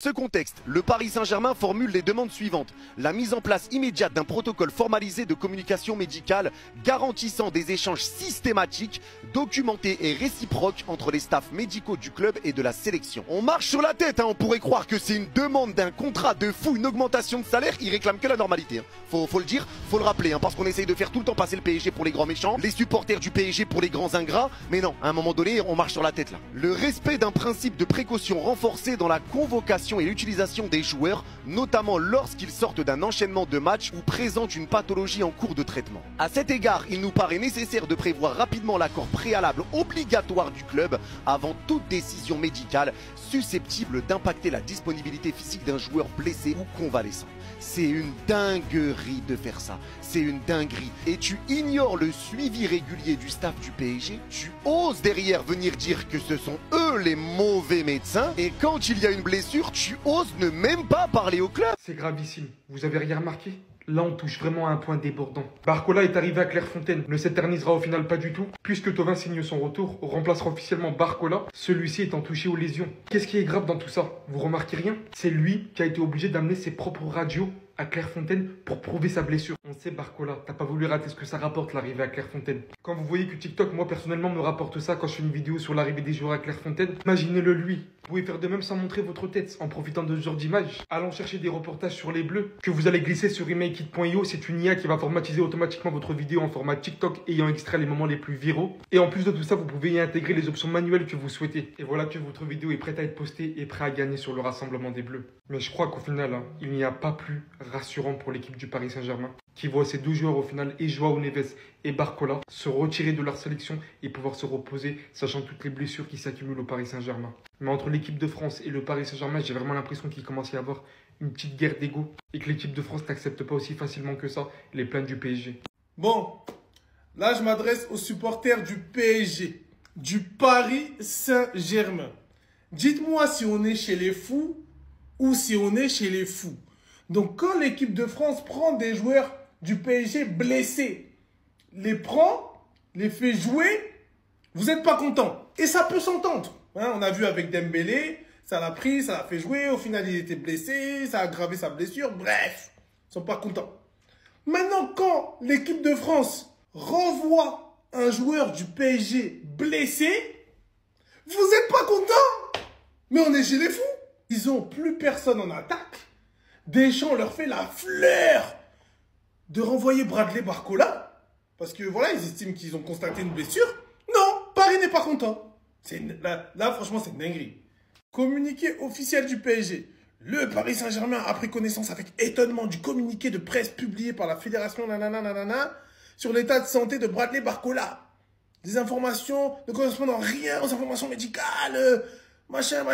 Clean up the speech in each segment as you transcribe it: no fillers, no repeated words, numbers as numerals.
Ce contexte, le Paris Saint-Germain formule les demandes suivantes. La mise en place immédiate d'un protocole formalisé de communication médicale garantissant des échanges systématiques, documentés et réciproques entre les staffs médicaux du club et de la sélection. On marche sur la tête, on pourrait croire que c'est une demande d'un contrat de fou, une augmentation de salaire, ils réclament que la normalité. Faut le dire, faut le rappeler, parce qu'on essaye de faire tout le temps passer le PSG pour les grands méchants, les supporters du PSG pour les grands ingrats, mais non, à un moment donné, on marche sur la tête là. Le respect d'un principe de précaution renforcé dans la convocation et l'utilisation des joueurs, notamment lorsqu'ils sortent d'un enchaînement de matchs ou présentent une pathologie en cours de traitement. À cet égard, il nous paraît nécessaire de prévoir rapidement l'accord préalable obligatoire du club avant toute décision médicale susceptible d'impacter la disponibilité physique d'un joueur blessé ou convalescent. C'est une dinguerie de faire ça, c'est une dinguerie. Et tu ignores le suivi régulier du staff du PSG, tu oses derrière venir dire que ce sont eux les mauvais médecins, et quand il y a une blessure, tu oses ne même pas parler au club. C'est gravissime, vous avez rien remarqué? Là, on touche vraiment à un point débordant. Barcola est arrivé à Clairefontaine, ne s'éternisera au final pas du tout. Puisque Thauvin signe son retour, remplacera officiellement Barcola, celui-ci étant touché aux lésions. Qu'est-ce qui est grave dans tout ça? Vous remarquez rien? C'est lui qui a été obligé d'amener ses propres radios à Clairefontaine pour prouver sa blessure. On sait Barcola, t'as pas voulu rater ce que ça rapporte l'arrivée à Clairefontaine. Quand vous voyez que TikTok, moi personnellement, me rapporte ça quand je fais une vidéo sur l'arrivée des joueurs à Clairefontaine, imaginez-le lui. Vous pouvez faire de même sans montrer votre tête, en profitant de ce genre d'image. Allant chercher des reportages sur les bleus, que vous allez glisser sur imakeit.io, c'est une IA qui va formatiser automatiquement votre vidéo en format TikTok ayant extrait les moments les plus viraux. Et en plus de tout ça, vous pouvez y intégrer les options manuelles que vous souhaitez. Et voilà que votre vidéo est prête à être postée et prête à gagner sur le rassemblement des bleus. Mais je crois qu'au final, il n'y a pas plus rassurant pour l'équipe du Paris Saint-Germain, qui voit ces deux joueurs au final, et Joao Neves et Barcola, se retirer de leur sélection et pouvoir se reposer, sachant toutes les blessures qui s'accumulent au Paris Saint-Germain. Mais entre l'équipe de France et le Paris Saint-Germain, j'ai vraiment l'impression qu'il commence à y avoir une petite guerre d'ego et que l'équipe de France n'accepte pas aussi facilement que ça les plaintes du PSG. Bon, là je m'adresse aux supporters du PSG, du Paris Saint-Germain. Dites-moi si on est chez les fous ou si on est chez les fous. Donc quand l'équipe de France prend des joueurs du PSG blessés, les prend, les fait jouer, vous n'êtes pas content. Et ça peut s'entendre. Hein, on a vu avec Dembélé, ça l'a pris, ça l'a fait jouer, au final il était blessé, ça a aggravé sa blessure, bref, ils ne sont pas contents. Maintenant, quand l'équipe de France renvoie un joueur du PSG blessé, vous n'êtes pas content. Mais on est chez les fous. Ils n'ont plus personne en attaque. Deschamps leur fait la fleur de renvoyer Bradley Barcola. Parce que voilà, ils estiment qu'ils ont constaté une blessure. Non, Paris n'est pas content. Là, franchement, c'est une dinguerie. Communiqué officiel du PSG. Le Paris Saint-Germain a pris connaissance avec étonnement du communiqué de presse publié par la fédération sur l'état de santé de Bradley Barcola. Des informations ne correspondent en rien aux informations médicales, machin.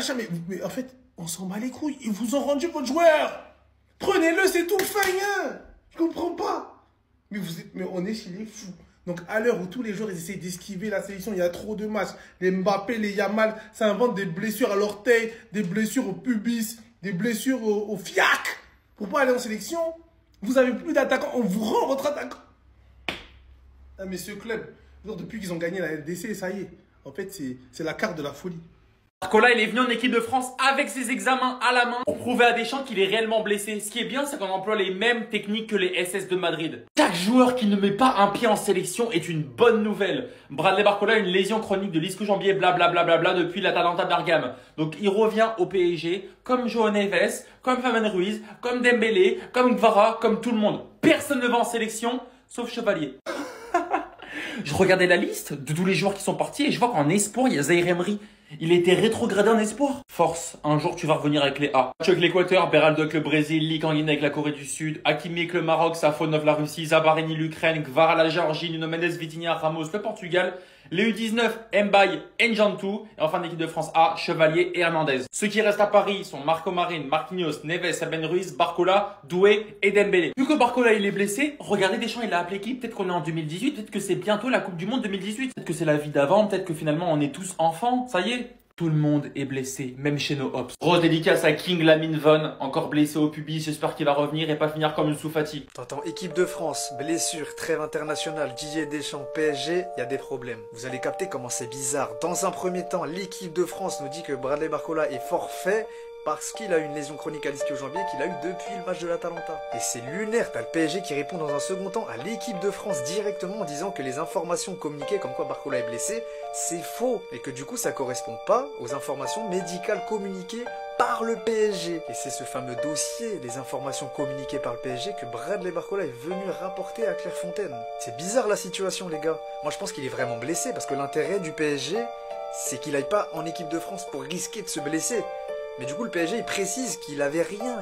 Mais en fait, on s'en bat les couilles. Ils vous ont rendu votre joueur. Prenez-le, c'est tout, fin. Je comprends pas. Mais on est chez les fous. Donc, à l'heure où tous les joueurs ils essayent d'esquiver la sélection, il y a trop de matchs. Les Mbappé, les Yamal, ça invente des blessures à l'orteil, des blessures au pubis, des blessures au fiac. Pour pas aller en sélection, vous avez plus d'attaquants. On vous rend votre attaquant. Ah, mais ce club, depuis qu'ils ont gagné la LDC, ça y est. En fait, c'est la carte de la folie. Barcola, il est venu en équipe de France avec ses examens à la main pour prouver à Deschamps qu'il est réellement blessé. Ce qui est bien, c'est qu'on emploie les mêmes techniques que les SS de Madrid. Chaque joueur qui ne met pas un pied en sélection est une bonne nouvelle. Bradley Barcola a une lésion chronique de l'ischio-jambier blablabla depuis l'Atalanta Bergame. Donc il revient au PSG comme Joao Neves, comme Fabien Ruiz, comme Dembélé, comme Gvara, comme tout le monde. Personne ne va en sélection sauf Chevalier. Je regardais la liste de tous les joueurs qui sont partis et je vois qu'en espoir, il y a Zaïre Emery. Il a été rétrogradé en espoir. Force, un jour tu vas revenir avec les A. Match avec l'Équateur, Beraldo avec le Brésil, Lee Kangin avec la Corée du Sud, Hakimi avec le Maroc, Safonov la Russie, Zabarini l'Ukraine, Gvara la Géorgie, Nuno Mendes, Vitinha, Ramos le Portugal, les U19, Mbaye, Njantou, et enfin l'équipe de France A, Chevalier et Hernandez. Ceux qui restent à Paris sont Marco Marin, Marquinhos, Neves, Fabien Ruiz, Barcola, Doué et Dembélé. Vu que Barcola il est blessé, regardez Deschamps il a appelé qui? Peut-être qu'on est en 2018, peut-être que c'est bientôt la Coupe du Monde 2018, peut-être que c'est la vie d'avant, peut-être que finalement on est tous enfants, ça y est. Tout le monde est blessé, même chez nos Hops. Grosse dédicace à King Lamine Von, encore blessé au pubis, j'espère qu'il va revenir et pas finir comme une Soufati. T'entends équipe de France, blessure, trêve internationale, Didier Deschamps, PSG, il y a des problèmes. Vous allez capter comment c'est bizarre. Dans un premier temps, l'équipe de France nous dit que Bradley Barcola est forfait parce qu'il a une lésion chronique à l'ischio-jambier qu'il a eu depuis le match de l'Atalanta. Et c'est lunaire, t'as le PSG qui répond dans un second temps à l'équipe de France directement en disant que les informations communiquées comme quoi Barcola est blessé, c'est faux. Et que du coup ça correspond pas aux informations médicales communiquées par le PSG. Et c'est ce fameux dossier, les informations communiquées par le PSG, que Bradley Barcola est venu rapporter à Clairefontaine. C'est bizarre la situation les gars. Moi je pense qu'il est vraiment blessé parce que l'intérêt du PSG, c'est qu'il aille pas en équipe de France pour risquer de se blesser. Mais du coup le PSG il précise qu'il avait rien,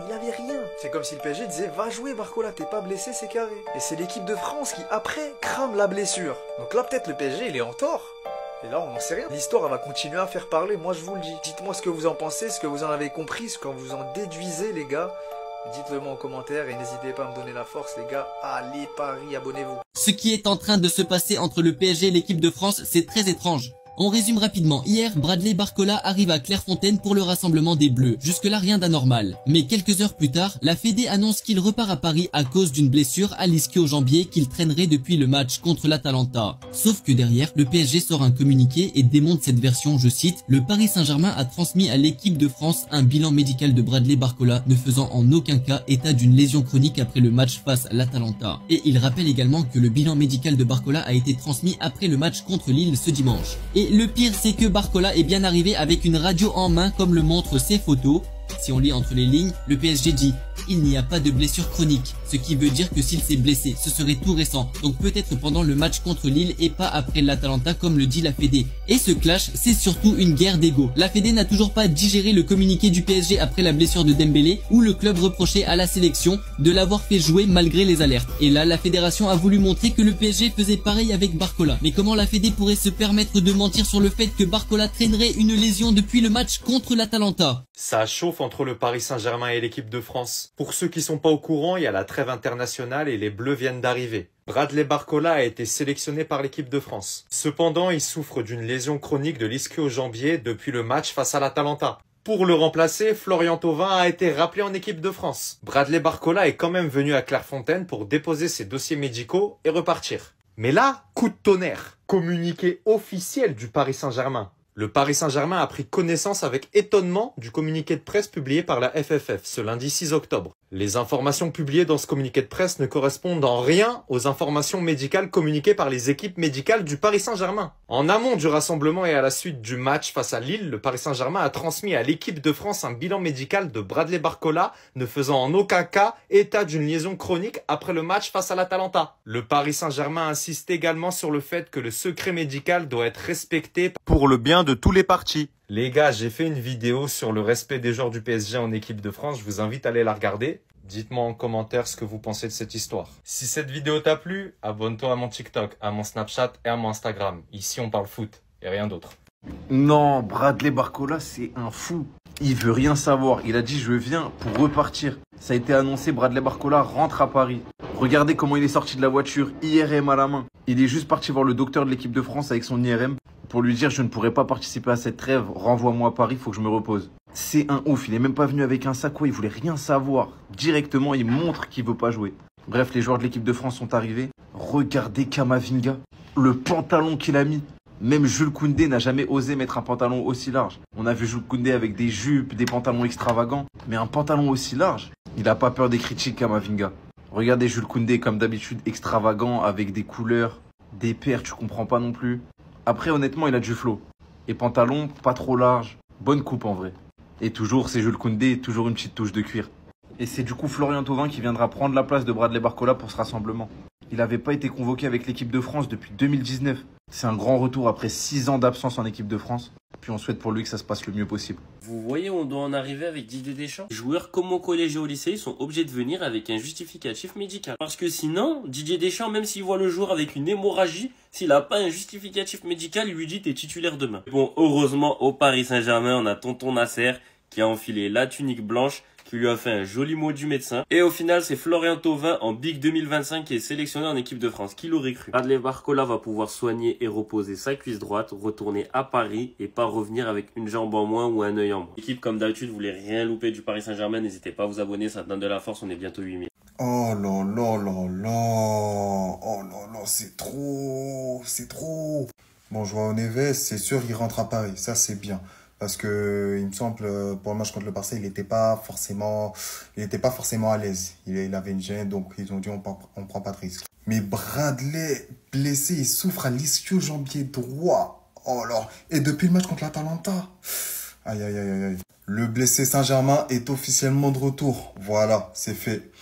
C'est comme si le PSG disait va jouer Barcola, t'es pas blessé, c'est carré. Et c'est l'équipe de France qui après crame la blessure. Donc là peut-être le PSG il est en tort. Et là, on n'en sait rien. L'histoire, elle va continuer à faire parler, moi je vous le dis. Dites-moi ce que vous en pensez, ce que vous en avez compris, ce que vous en déduisez, les gars. Dites-le moi en commentaire et n'hésitez pas à me donner la force, les gars. Allez, Paris, abonnez-vous. Ce qui est en train de se passer entre le PSG et l'équipe de France, c'est très étrange. On résume rapidement. Hier, Bradley Barcola arrive à Clairefontaine pour le rassemblement des Bleus. Jusque-là, rien d'anormal. Mais quelques heures plus tard, la Fédé annonce qu'il repart à Paris à cause d'une blessure à l'ischio-jambier qu'il traînerait depuis le match contre l'Atalanta. Sauf que derrière, le PSG sort un communiqué et démonte cette version, je cite, « Le Paris Saint-Germain a transmis à l'équipe de France un bilan médical de Bradley Barcola ne faisant en aucun cas état d'une lésion chronique après le match face à l'Atalanta. » Et il rappelle également que le bilan médical de Barcola a été transmis après le match contre Lille ce dimanche. Et le pire, c'est que Barcola est bien arrivé avec une radio en main comme le montrent ses photos. Si on lit entre les lignes, le PSG dit « Il n'y a pas de blessure chronique », ce qui veut dire que s'il s'est blessé, ce serait tout récent, donc peut-être pendant le match contre Lille et pas après l'Atalanta comme le dit la Fédé. Et ce clash, c'est surtout une guerre d'ego. La Fédé n'a toujours pas digéré le communiqué du PSG après la blessure de Dembélé, où le club reprochait à la sélection de l'avoir fait jouer malgré les alertes. Et là, la fédération a voulu montrer que le PSG faisait pareil avec Barcola. Mais comment la Fédé pourrait se permettre de mentir sur le fait que Barcola traînerait une lésion depuis le match contre l'Atalanta? Ça chauffe entre le Paris Saint-Germain et l'équipe de France. Pour ceux qui sont pas au courant, il y a la trêve internationale et les Bleus viennent d'arriver. Bradley Barcola a été sélectionné par l'équipe de France. Cependant, il souffre d'une lésion chronique de l'ischio-jambier depuis le match face à l'Atalanta. Pour le remplacer, Florian Thauvin a été rappelé en équipe de France. Bradley Barcola est quand même venu à Clairefontaine pour déposer ses dossiers médicaux et repartir. Mais là, coup de tonnerre. Communiqué officiel du Paris Saint-Germain. Le Paris Saint-Germain a pris connaissance avec étonnement du communiqué de presse publié par la FFF ce lundi 6 octobre. Les informations publiées dans ce communiqué de presse ne correspondent en rien aux informations médicales communiquées par les équipes médicales du Paris Saint-Germain. En amont du rassemblement et à la suite du match face à Lille, le Paris Saint-Germain a transmis à l'équipe de France un bilan médical de Bradley Barcola ne faisant en aucun cas état d'une liaison chronique après le match face à l'Atalanta. Le Paris Saint-Germain insiste également sur le fait que le secret médical doit être respecté pour le bien de tous les partis. Les gars, j'ai fait une vidéo sur le respect des joueurs du PSG en équipe de France, je vous invite à aller la regarder. Dites-moi en commentaire ce que vous pensez de cette histoire. Si cette vidéo t'a plu, abonne-toi à mon TikTok, à mon Snapchat et à mon Instagram. Ici, on parle foot et rien d'autre. Non, Bradley Barcola, c'est un fou. Il veut rien savoir. Il a dit je viens pour repartir. Ça a été annoncé, Bradley Barcola rentre à Paris. Regardez comment il est sorti de la voiture, IRM à la main. Il est juste parti voir le docteur de l'équipe de France avec son IRM pour lui dire je ne pourrai pas participer à cette trêve, renvoie-moi à Paris, faut que je me repose. C'est un ouf, il est même pas venu avec un sac, il voulait rien savoir. Directement, il montre qu'il veut pas jouer. Bref, les joueurs de l'équipe de France sont arrivés. Regardez Kamavinga, le pantalon qu'il a mis. Même Jules Koundé n'a jamais osé mettre un pantalon aussi large. On a vu Jules Koundé avec des jupes, des pantalons extravagants. Mais un pantalon aussi large, il n'a pas peur des critiques Kamavinga. Regardez Jules Koundé comme d'habitude extravagant, avec des couleurs, des paires, tu comprends pas non plus. Après honnêtement il a du flow. Et pantalon pas trop large, bonne coupe en vrai. Et toujours c'est Jules Koundé, toujours une petite touche de cuir. Et c'est du coup Florian Thauvin qui viendra prendre la place de Bradley Barcola pour ce rassemblement. Il n'avait pas été convoqué avec l'équipe de France depuis 2019. C'est un grand retour après 6 ans d'absence en équipe de France. Puis on souhaite pour lui que ça se passe le mieux possible. Vous voyez, on doit en arriver avec Didier Deschamps. Les joueurs comme au collège et au lycée, ils sont obligés de venir avec un justificatif médical. Parce que sinon, Didier Deschamps, même s'il voit le joueur avec une hémorragie, s'il n'a pas un justificatif médical, il lui dit t'es titulaire demain. Bon, heureusement, au Paris Saint-Germain, on a tonton Nasser qui a enfilé la tunique blanche, qui lui a fait un joli mot du médecin. Et au final, c'est Florian Thauvin en Big 2025 qui est sélectionné en équipe de France. Qui l'aurait cru? Bradley Barcola va pouvoir soigner et reposer sa cuisse droite, retourner à Paris et pas revenir avec une jambe en moins ou un œil en moins. L'équipe, comme d'habitude, vous voulez rien louper du Paris Saint-Germain, n'hésitez pas à vous abonner, ça donne de la force, on est bientôt 8000. Oh là là là là. Oh là là, c'est trop. C'est trop. Bon, Joao Neves, c'est sûr, il rentre à Paris. Ça, c'est bien. Parce que, il me semble, pour le match contre le Barça, il n'était pas forcément à l'aise. Il avait une gêne, donc ils ont dit on prend pas de risque. Mais Bradley, blessé, il souffre à l'ischio-jambier droit. Oh là. Et depuis le match contre l'Atalanta. Aïe, aïe, aïe, aïe. Le blessé Saint-Germain est officiellement de retour. Voilà, c'est fait.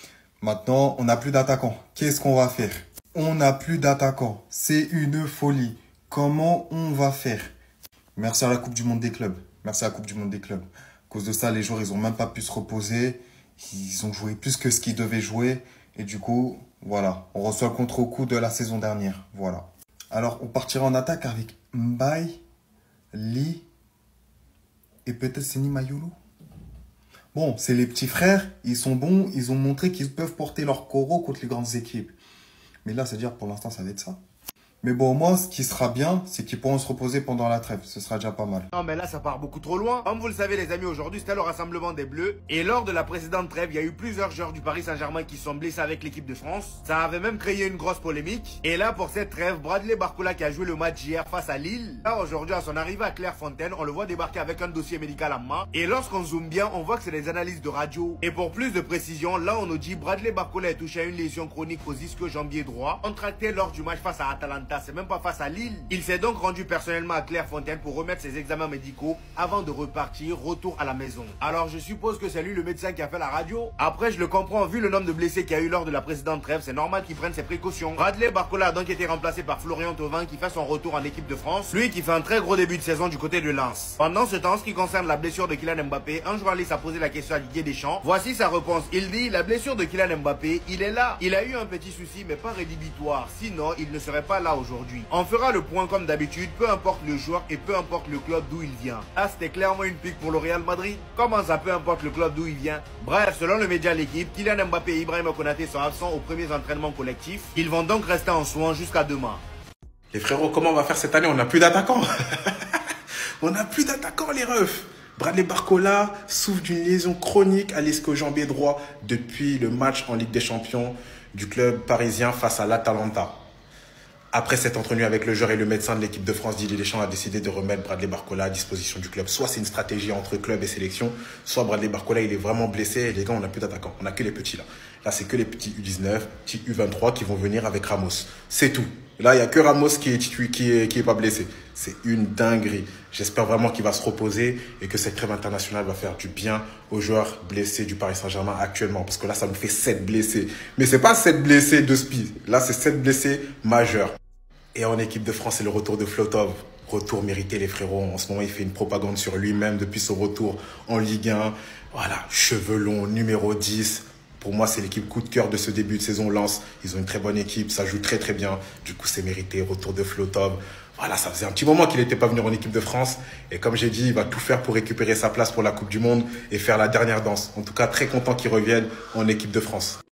Maintenant, on n'a plus d'attaquant. Qu'est-ce qu'on va faire? On n'a plus d'attaquant. C'est une folie. Comment on va faire? Merci à la Coupe du Monde des clubs. Merci à la Coupe du Monde des clubs. À cause de ça, les joueurs, ils ont même pas pu se reposer. Ils ont joué plus que ce qu'ils devaient jouer. Et du coup, voilà. On reçoit le contre-coup de la saison dernière. Voilà. Alors, on partira en attaque avec Mbaye, Lee et peut-être Seny Mayolo. Bon, c'est les petits frères. Ils sont bons. Ils ont montré qu'ils peuvent porter leur coraux contre les grandes équipes. Mais là, c'est-à-dire pour l'instant, ça va être ça. Mais bon, au moins, ce qui sera bien, c'est qu'ils pourront se reposer pendant la trêve. Ce sera déjà pas mal. Non, mais là, ça part beaucoup trop loin. Comme vous le savez, les amis, aujourd'hui, c'était le rassemblement des Bleus. Et lors de la précédente trêve, il y a eu plusieurs joueurs du Paris Saint-Germain qui sont blessés avec l'équipe de France. Ça avait même créé une grosse polémique. Et là, pour cette trêve, Bradley Barcola qui a joué le match hier face à Lille. Là, aujourd'hui, à son arrivée à Clairefontaine, on le voit débarquer avec un dossier médical en main. Et lorsqu'on zoome bien, on voit que c'est des analyses de radio. Et pour plus de précision, là, on nous dit Bradley Barcola est touché à une lésion chronique aux ischio-jambiers droit, contractée lors du match face à Atalanta. C'est même pas face à Lille. Il s'est donc rendu personnellement à Clairefontaine pour remettre ses examens médicaux avant de repartir, retour à la maison. Alors je suppose que c'est lui le médecin qui a fait la radio. Après je le comprends, vu le nombre de blessés qu'il y a eu lors de la précédente trêve, c'est normal qu'il prenne ses précautions. Bradley Barcola a donc été remplacé par Florian Thauvin qui fait son retour en équipe de France. Lui qui fait un très gros début de saison du côté de Lens. Pendant ce temps, en ce qui concerne la blessure de Kylian Mbappé, un journaliste a posé la question à Didier Deschamps. Voici sa réponse. Il dit la blessure de Kylian Mbappé, il est là. Il a eu un petit souci mais pas rédhibitoire. Sinon, il ne serait pas là aujourd'hui. On fera le point comme d'habitude, peu importe le joueur et peu importe le club d'où il vient. Là, c'était clairement une pique pour le Real Madrid. Comment ça, peu importe le club d'où il vient? Bref, selon le média L'équipe, Kylian Mbappé et Ibrahima Konaté sont absents aux premiers entraînements collectifs. Ils vont donc rester en soins jusqu'à demain. Les frérots, comment on va faire cette année? On n'a plus d'attaquants. On n'a plus d'attaquants, les refs. Bradley Barcola souffre d'une lésion chronique à l'ischio-jambier droit depuis le match en Ligue des Champions du club parisien face à l'Atalanta. Après cette entrevue avec le joueur et le médecin de l'équipe de France, Didier Deschamps a décidé de remettre Bradley Barcola à disposition du club. Soit c'est une stratégie entre club et sélection, soit Bradley Barcola il est vraiment blessé et les gars on n'a plus d'attaquants, on n'a que les petits là. Là c'est que les petits U19, petits U23 qui vont venir avec Ramos. C'est tout. Là il n'y a que Ramos qui est pas blessé. C'est une dinguerie. J'espère vraiment qu'il va se reposer et que cette trêve internationale va faire du bien aux joueurs blessés du Paris Saint-Germain actuellement. Parce que là ça nous fait 7 blessés. Mais c'est pas 7 blessés de speed. Là c'est 7 blessés majeurs. Et en équipe de France, c'est le retour de Flotov. Retour mérité, les frérots. En ce moment, il fait une propagande sur lui-même depuis son retour en Ligue 1. Voilà, cheveux longs, numéro 10. Pour moi, c'est l'équipe coup de cœur de ce début de saison Lens. Ils ont une très bonne équipe, ça joue très très bien. Du coup, c'est mérité. Retour de Flotov. Voilà, ça faisait un petit moment qu'il n'était pas venu en équipe de France. Et comme j'ai dit, il va tout faire pour récupérer sa place pour la Coupe du Monde et faire la dernière danse. En tout cas, très content qu'il revienne en équipe de France.